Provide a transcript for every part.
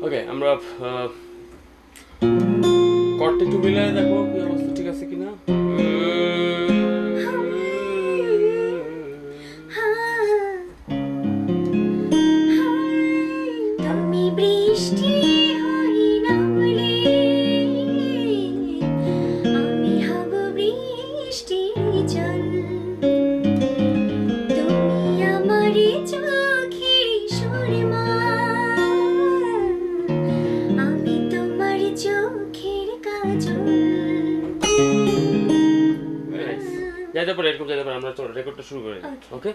ওকে, আমরা কর্ডটা একটু মিলায় দেখো কি অবস্থা, ঠিক আছে কিনা। যাইতে পারে, এরকম যাইতে পারে। আমরা চলো রেকর্ডটা শুরু করি। ওকে,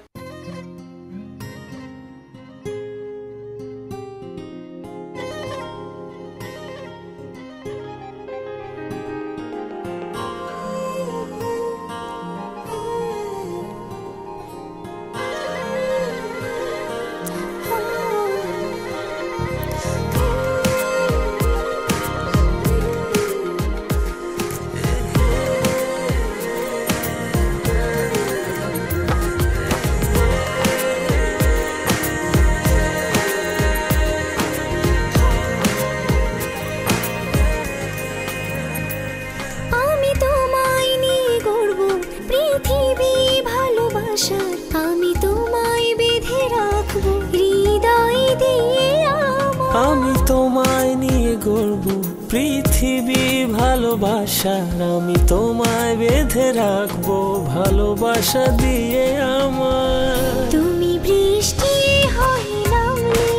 আমি তোমায় নিয়ে গর্ব পৃথিবী ভালোবাসার, আমি তোমায় বেঁধে রাখবো ভালোবাসা দিয়ে আমার। তুমি বৃষ্টি হয়ে নামলে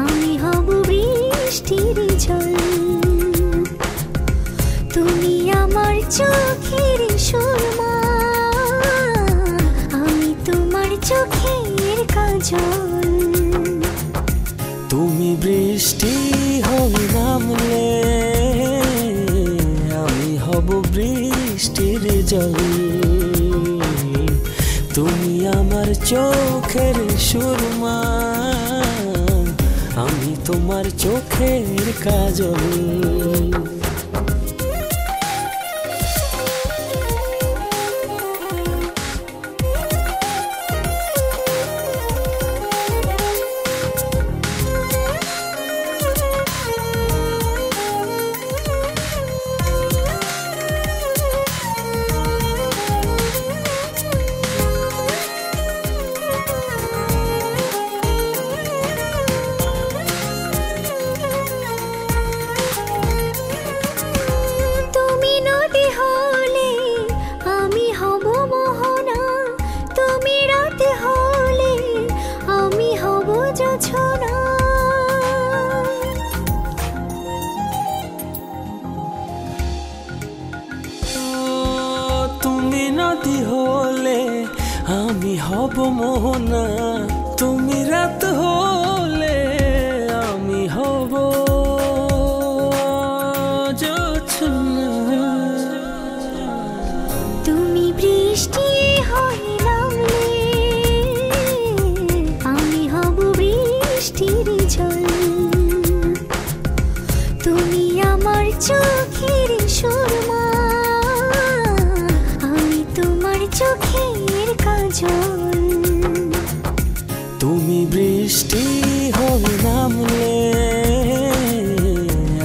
আমি হব বৃষ্টির জল, তুমি আমার চোখের সুরমা, আমি তোমার চোখের কাজল। তুমি বৃষ্টি হয়ে নামলে আমি হব বৃষ্টির জল, তুমি আমার চোখের সুরমা, আমি তোমার চোখের কাজল। তুমি নদী হলে আমি হব মোহনা, তুমি রাত হলে আমি হব জোছনা। তুমি বৃষ্টি হয়ে নামলে আমি হব বৃষ্টির জল, তুমি আমার চোখের সুরমা, আমি তোমার চোখের কাজল। তুমি বৃষ্টি হয়ে নামলে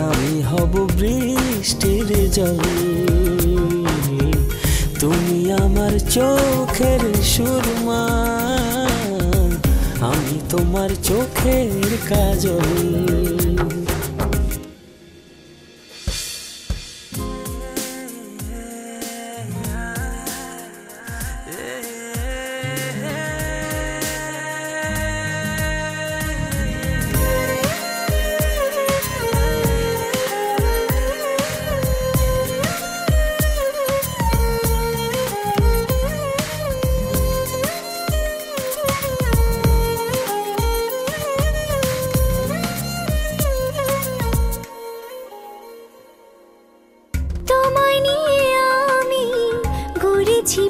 আমি হব বৃষ্টির জল, তুমি আমার চোখের সুরমা, আমি তোমার চোখের কাজল।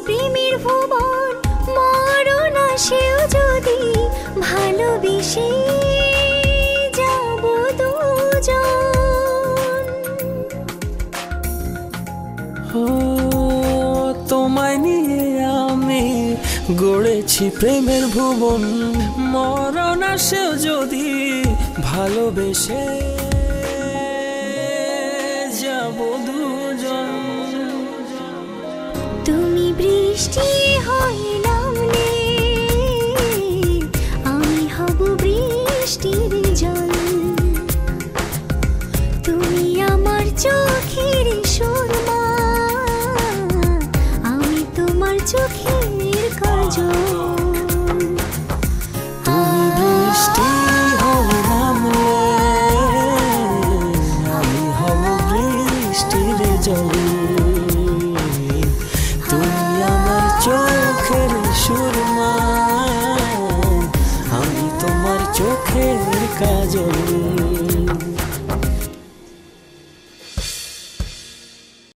প্রেমের ভুবন মরণ আসেও যদি ভালোবেসে যাব দুজন। তোমায় নিয়ে আমি গড়েছি প্রেমের ভুবন, মরণ আসেও যদি ভালোবেসে যাব দুজন। তুমি বৃষ্টি হয়ে নামলে আমি হব বৃষ্টির জল। তুমি আমার চোখের সুরমা, আমি তোমার চোখের কাজল। তুমি বৃষ্টি হয়ে নামলে আমি হব বৃষ্টির জল। তুমি আমার চোখের সুরমা, আমি তোমার চোখের কাজল।